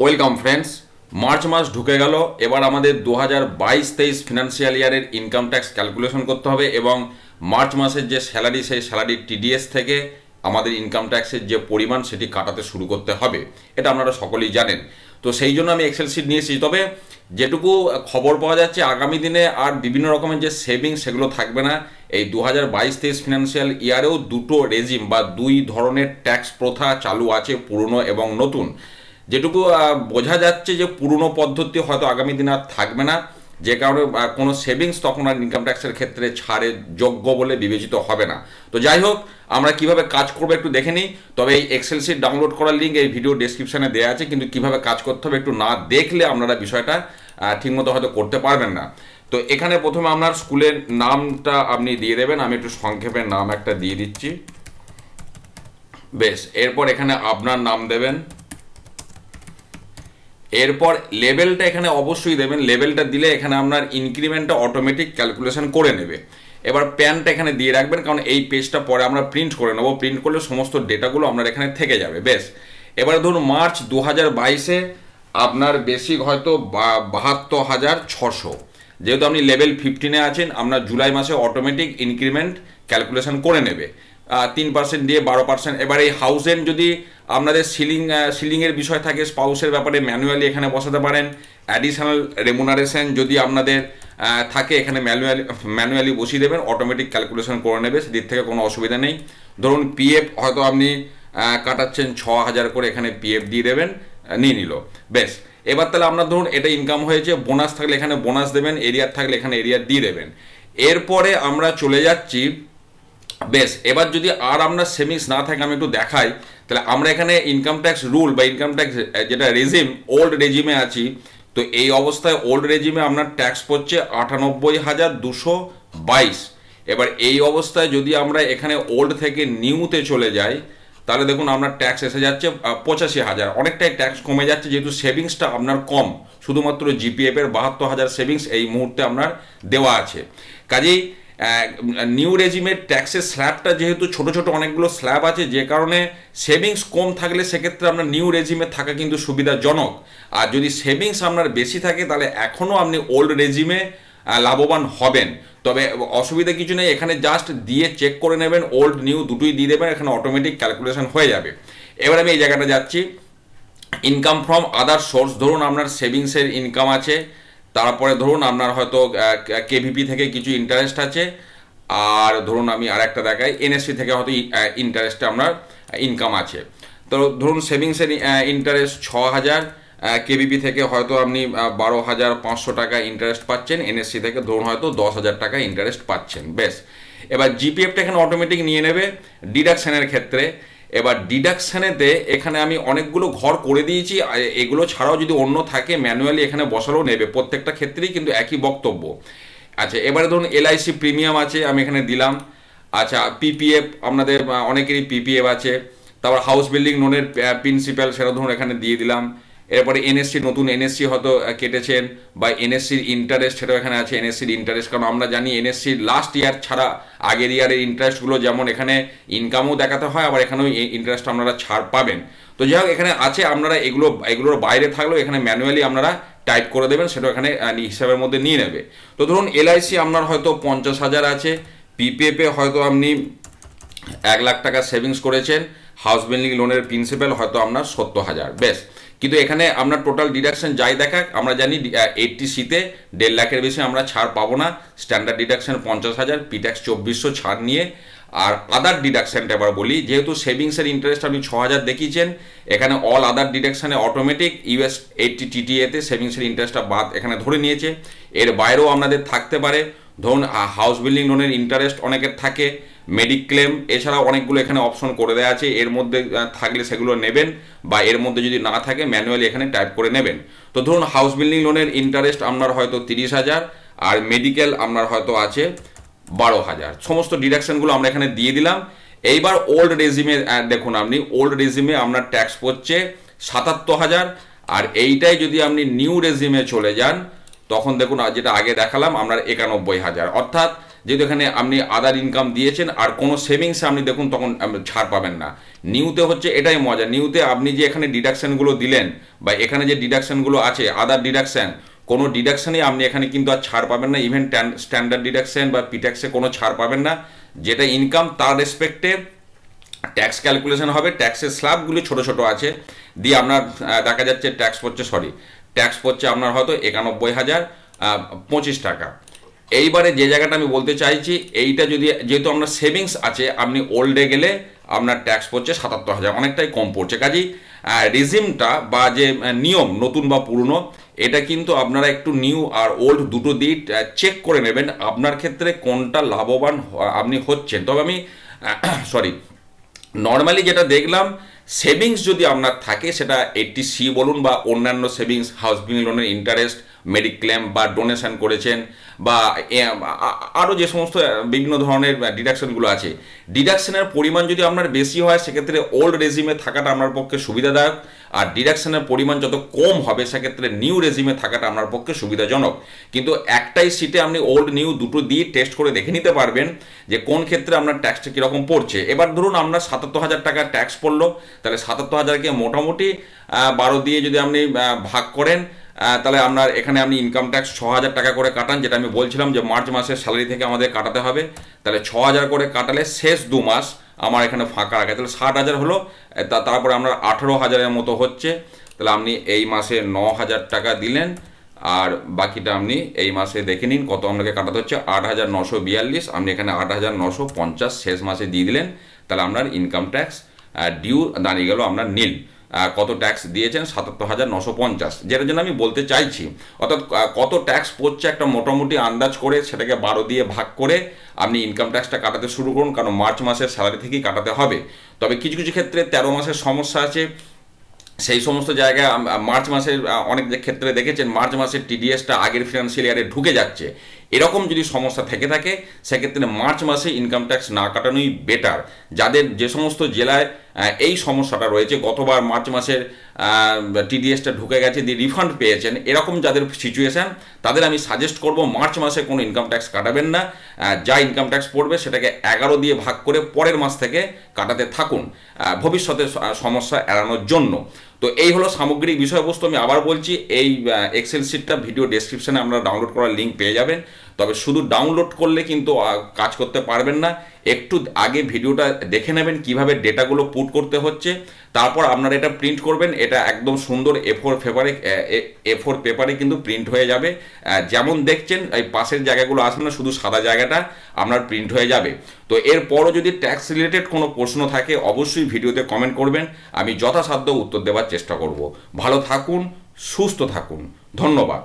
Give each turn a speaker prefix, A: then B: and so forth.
A: Welcome friends. March মাস ঢুকে গেল। এবার আমাদের 2022-23 ফিনান্সিয়াল ইয়ারের ইনকাম ট্যাক্স ক্যালকুলেশন করতে হবে এবং মার্চ মাসের যে স্যালারি সেই স্যালারির টিডিএস থেকে আমাদের ইনকাম ট্যাক্সের যে পরিমাণ সেটি কাটাতে শুরু করতে হবে। এটা আপনারা সকলেই জানেন। তো সেই জন্য আমি এক্সেল শিট নিয়েছি। তবে যেটুকু খবর পাওয়া যাচ্ছে আগামী দিনে আর বিভিন্ন রকমের যে সেভিংস সেগুলো থাকবে না। এই 2022-23 ফিনান্সিয়াল ইয়ারেও দুটো রেজিম বা দুই ধরনের ট্যাক্স প্রথা চালু আছে, পুরনো এবং নতুন। যেটুকু বোঝা যাচ্ছে যে পুরনো পদ্ধতি হয়তো আগামী দিনে আর থাকবে না, যে কারণে কোনো সেভিংস তখন আর ইনকাম ট্যাক্সের ক্ষেত্রে ছাড়ের যোগ্য বলে বিবেচিত হবে না। তো যাই হোক, আমরা কিভাবে কাজ করবো একটু দেখে নিই। তবে এই এক্সেল শিট ডাউনলোড করার লিঙ্ক এই ভিডিও ডেসক্রিপশনে দেওয়া আছে, কিন্তু কিভাবে কাজ করতে হবে একটু না দেখলে আপনারা বিষয়টা ঠিকমতো হয়তো করতে পারবেন না। তো এখানে প্রথমে আপনার স্কুলের নামটা আপনি দিয়ে দেবেন। আমি একটু সংক্ষেপে নাম একটা দিয়ে দিচ্ছি। বেশ, এরপর এখানে আপনার নাম দেবেন। এরপর লেভেলটা এখানে অবশ্যই দেবেন। লেভেলটা দিলে এখানে আপনার ইনক্রিমেন্টটা অটোমেটিক ক্যালকুলেশন করে নেবে। এবার প্যানটা এখানে দিয়ে রাখবেন, কারণ এই পেজটা পরে আমরা প্রিন্ট করে নেবো। প্রিন্ট করলে সমস্ত ডেটাগুলো আপনার এখানে থেকে যাবে। বেশ, এবারে ধরুন মার্চ 2022-এ আপনার বেসিক হয়তো 72,600। যেহেতু আপনি লেভেল 15-এ আছেন, আপনার জুলাই মাসে অটোমেটিক ইনক্রিমেন্ট ক্যালকুলেশন করে নেবে 3% দিয়ে 12%। এবার এই হাউস রেন্ট যদি আপনাদের সিলিংয়ের বিষয় থাকে, স্পাউসের ব্যাপারে ম্যানুয়ালি এখানে বসাতে পারেন। অ্যাডিশনাল রেমুনারেশন যদি আপনাদের থাকে এখানে ম্যানুয়ালি বসিয়ে দেবেন, অটোমেটিক ক্যালকুলেশন করে নেবে, সেদিক থেকে কোনো অসুবিধা নেই। ধরুন পিএফ হয়তো আপনি কাটাচ্ছেন 6,000 করে, এখানে পিএফ দিয়ে দেবেন, নিয়ে নিল। বেশ, এবার তাহলে আপনার ধরুন এটা ইনকাম হয়েছে। বোনাস থাকলে এখানে বোনাস দেবেন, এরিয়ার থাকলে এখানে এরিয়ার দিয়ে দেবেন। এরপরে আমরা চলে যাচ্ছি। বেশ, এবার যদি আর আপনার সেভিংস না থাকে আমি একটু দেখাই। তাহলে আমরা এখানে ইনকাম ট্যাক্স রুল বা ইনকাম ট্যাক্স যেটা রেজিম, ওল্ড রেজিমে আছি। তো এই অবস্থায় ওল্ড রেজিমে আপনার ট্যাক্স পড়ছে 98,222। এবার এই অবস্থায় যদি আমরা এখানে ওল্ড থেকে নিউতে চলে যাই, তাহলে দেখুন আপনার ট্যাক্স এসে যাচ্ছে 85,000। অনেকটাই ট্যাক্স কমে যাচ্ছে, যেহেতু সেভিংসটা আপনার কম। শুধুমাত্র জিপিএফের 72,000 সেভিংস এই মুহূর্তে আপনার দেওয়া আছে। কাজেই নিউ রেজিমের ট্যাক্সের স্ল্যাবটা যেহেতু ছোট ছোট অনেকগুলো স্ল্যাব আছে, যে কারণে সেভিংস কম থাকলে সেক্ষেত্রে আপনার নিউ রেজিমে থাকা কিন্তু সুবিধাজনক। আর যদি সেভিংস আপনার বেশি থাকে তাহলে এখনও আপনি ওল্ড রেজিমে লাভবান হবেন। তবে অসুবিধা কিছু নেই, এখানে জাস্ট দিয়ে চেক করে নেবেন, ওল্ড নিউ দুটোই দিয়ে দেবেন, এখানে অটোমেটিক ক্যালকুলেশন হয়ে যাবে। এবার আমি এই জায়গাটা যাচ্ছি, ইনকাম ফ্রম আদার সোর্স। ধরুন আপনার সেভিংসের ইনকাম আছে, তারপরে ধরুন আপনার হয়তো কেভিপি থেকে কিছু ইন্টারেস্ট আছে, আর ধরুন আমি আর একটা দেখাই, এনএসসি থেকে হয়তো ইন্টারেস্টে আপনার ইনকাম আছে। তো ধরুন সেভিংসের ইন্টারেস্ট 6,000, কেভিপি থেকে হয়তো আপনি 12,500 টাকা ইন্টারেস্ট পাচ্ছেন, এনএসসি থেকে ধরুন হয়তো 10,000 টাকা ইন্টারেস্ট পাচ্ছেন। বেশ, এবার জিপিএফটা এখানে অটোমেটিক নিয়ে নেবে ডিডাকশনের ক্ষেত্রে। এবার ডিডাকশানেতে এখানে আমি অনেকগুলো ঘর করে দিয়েছি, এগুলো ছাড়াও যদি অন্য থাকে ম্যানুয়ালি এখানে বসালেও নেবে, প্রত্যেকটা ক্ষেত্রেই কিন্তু একই বক্তব্য। আচ্ছা, এবারে ধরুন এলআইসি প্রিমিয়াম আছে, আমি এখানে দিলাম। আচ্ছা, পিপিএফ আপনাদের অনেকেরই পিপিএফ আছে। তারপর হাউস বিল্ডিং লোনের প্রিন্সিপাল, সেটা ধরুন এখানে দিয়ে দিলাম। এরপরে এনএসসি, নতুন এনএসসি হয়তো কেটেছেন, বা এনএসসির ইন্টারেস্ট সেটাও এখানে আছে, এনএসসির ইন্টারেস্ট। কারণ আমরা জানি এনএসসির লাস্ট ইয়ার ছাড়া আগের ইয়ারের ইন্টারেস্টগুলো যেমন এখানে ইনকামও দেখাতে হয়, আবার এখানেও ইন্টারেস্ট আপনারা ছাড় পাবেন। তো যাই হোক, এখানে আছে, আপনারা এগুলোর বাইরে থাকলেও এখানে ম্যানুয়ালি আপনারা টাইপ করে দেবেন, সেটা এখানে হিসাবের মধ্যে নিয়ে নেবে। তো ধরুন এলআইসি আপনার হয়তো 50,000 আছে, পিপিএফে হয়তো আপনি 1 লাখ টাকা সেভিংস করেছেন, হাউস বিল্ডিং লোনের প্রিন্সিপাল হয়তো আপনার 70,000। বেশ, কিন্তু এখানে আপনার টোটাল ডিডাকশন যাই দেখাক, আমরা জানি 80সিতে 1.5 লাখের বেশি আমরা ছাড় পাবো না। স্ট্যান্ডার্ড ডিডাকশন 50,000, পিট্যাক্স 2400 ছাড় নিয়ে। আর আদার ডিডাকশনটা এবার বলি, যেহেতু সেভিংসের ইন্টারেস্ট আপনি 6,000 দেখিয়েছেন, এখানে অল আদার ডিডাকশনে অটোমেটিক US 80 TTA-তে সেভিংসের ইন্টারেস্টটা বাদ এখানে ধরে নিয়েছে। এর বাইরেও আপনাদের থাকতে পারে, ধরুন হাউস বিল্ডিং লোনের ইন্টারেস্ট অনেকের থাকে, মেডিক্লেম, এছাড়াও অনেকগুলো এখানে অপশন করে দেওয়া আছে। এর মধ্যে থাকলে সেগুলো নেবেন, বা এর মধ্যে যদি না থাকে ম্যানুয়ালি এখানে টাইপ করে নেবেন। তো ধরুন হাউস বিল্ডিং লোনের ইন্টারেস্ট আপনার হয়তো 30,000, আর মেডিকেল আপনার হয়তো আছে 12,000। সমস্ত ডিডাকশনগুলো আমরা এখানে দিয়ে দিলাম। এইবার ওল্ড রেজিমে দেখুন, আপনি ওল্ড রেজিমে আপনার ট্যাক্স পড়ছে 77,000, আর এইটাই যদি আপনি নিউ রেজিমে চলে যান তখন দেখুন যেটা আগে দেখালাম আপনার 91,000। অর্থাৎ যেহেতু এখানে আপনি আদার ইনকাম দিয়েছেন আর কোনো সেভিংসে আপনি দেখুন তখন ছাড় পাবেন না। নিউতে হচ্ছে এটাই মজা, নিউতে আপনি যে এখানে ডিডাকশানগুলো দিলেন বা এখানে যে ডিডাকশানগুলো আছে আদার ডিডাকশান, কোনো ডিডাকশানই আপনি এখানে কিন্তু আর ছাড় পাবেন না। ইভেন স্ট্যান্ডার্ড ডিডাকশান বা পিট্যাক্সে কোনো ছাড় পাবেন না। যেটা ইনকাম তার রেসপেক্টে ট্যাক্স ক্যালকুলেশন হবে, ট্যাক্সের স্ল্যাবগুলি ছোটো ছোটো আছে, দিয়ে আপনার দেখা যাচ্ছে ট্যাক্স পড়ছে আপনার হয়তো 91,025 টাকা। এইবারে যে জায়গাটা আমি বলতে চাইছি, এইটা যদি যেহেতু আপনার সেভিংস আছে, আপনি ওল্ডে গেলে আপনার ট্যাক্স পড়ছে 77,000, অনেকটাই কম পড়ছে। কাজেই রিজিমটা বা যে নিয়ম নতুন বা পুরনো, এটা কিন্তু আপনারা একটু নিউ আর ওল্ড দুটো দিয়ে চেক করে নেবেন আপনার ক্ষেত্রে কোনটা লাভবান আপনি হচ্ছেন। তবে আমি নর্মালি যেটা দেখলাম, সেভিংস যদি আপনার থাকে সেটা 80C বলুন বা অন্যান্য সেভিংস, হাউসিং লোনের ইন্টারেস্ট, মেডিক্লেম বা ডোনেশন করেছেন বা আরও যে সমস্ত বিভিন্ন ধরনের ডিডাকশনগুলো আছে, ডিডাকশনের পরিমাণ যদি আপনার বেশি হয় সেক্ষেত্রে ওল্ড রেজিমে থাকাটা আপনার পক্ষে সুবিধাদায়ক, আর ডিডাকশনের পরিমাণ যত কম হবে সেক্ষেত্রে নিউ রেজিমে থাকাটা আপনার পক্ষে সুবিধাজনক। কিন্তু একটাই সিটে আপনি ওল্ড নিউ দুটো দিয়ে টেস্ট করে দেখে নিতে পারবেন যে কোন ক্ষেত্রে আপনার ট্যাক্সটা কীরকম পড়ছে। এবার ধরুন আপনার 77,000 টাকা ট্যাক্স পড়লো, তাহলে 77,000কে মোটামুটি 12 দিয়ে যদি আপনি ভাগ করেন, তাহলে আপনার এখানে আপনি ইনকাম ট্যাক্স 6,000 টাকা করে কাটান, যেটা আমি বলছিলাম যে মার্চ মাসের স্যালারি থেকে আমাদের কাটাতে হবে। তাহলে 6,000 করে কাটালে শেষ 2 মাস আমার এখানে ফাঁকা রাখে, তাহলে 60,000 হলো। তারপরে আপনার 18,000-এর মতো হচ্ছে, তাহলে আপনি এই মাসে 9,000 টাকা দিলেন, আর বাকিটা আপনি এই মাসে দেখে নিন কত আপনাকে কাটাতে হচ্ছে। 8,942, আপনি এখানে 8,950 শেষ মাসে দিয়ে দিলেন, তাহলে আপনার ইনকাম ট্যাক্স ডিউ দাঁড়িয়ে গেল আপনার নীল। কত ট্যাক্স দিয়েছেন? 77,950। যেটার জন্য আমি বলতে চাইছি, অর্থাৎ কত ট্যাক্স পড়ছে একটা মোটামুটি আন্দাজ করে সেটাকে 12 দিয়ে ভাগ করে আপনি ইনকাম ট্যাক্সটা কাটাতে শুরু করুন, কারণ মার্চ মাসের স্যালারি থেকেই কাটাতে হবে। তবে কিছু কিছু ক্ষেত্রে 13 মাসের সমস্যা আছে, সেই সমস্ত জায়গায় মার্চ মাসের অনেক ক্ষেত্রে দেখেছেন মার্চ মাসের টিডিএসটা আগের ফিনান্সিয়াল ইয়ারে ঢুকে যাচ্ছে। এরকম যদি সমস্যা থেকে থাকে সেক্ষেত্রে মার্চ মাসে ইনকাম ট্যাক্স না কাটানোই বেটার। যাদের যে সমস্ত জেলায় এই সমস্যাটা রয়েছে, গতবার মার্চ মাসের টিডিএসটা ঢুকে গেছে দিয়ে রিফান্ড পেয়েছেন, এরকম যাদের সিচুয়েশান, তাদের আমি সাজেস্ট করব মার্চ মাসে কোনো ইনকাম ট্যাক্স কাটাবেন না। যা ইনকাম ট্যাক্স পড়বে সেটাকে 11 দিয়ে ভাগ করে পরের মাস থেকে কাটাতে থাকুন, ভবিষ্যতে সমস্যা এড়ানোর জন্য। তো এই হলো সামগ্রিক বিষয়বস্তু। আমি আবার বলছি, এই এক্সেল শিটটা ভিডিও ডেসক্রিপশানে আপনারা ডাউনলোড করার লিঙ্ক পেয়ে যাবেন। তবে শুধু ডাউনলোড করলে কিন্তু কাজ করতে পারবেন না, একটু আগে ভিডিওটা দেখে নেবেন কিভাবে ডেটাগুলো পুট করতে হচ্ছে, তারপর আপনারা এটা প্রিন্ট করবেন। এটা একদম সুন্দর A4 পেপারে কিন্তু প্রিন্ট হয়ে যাবে। যেমন দেখছেন এই পাশের জায়গাগুলো আসবে না, শুধু সাদা জায়গাটা আপনার প্রিন্ট হয়ে যাবে। তো এরপরও যদি ট্যাক্স রিলেটেড কোনো প্রশ্ন থাকে অবশ্যই ভিডিওতে কমেন্ট করবেন, আমি যথাসাধ্য উত্তর দেওয়ার চেষ্টা করব। ভালো থাকুন, সুস্থ থাকুন, ধন্যবাদ।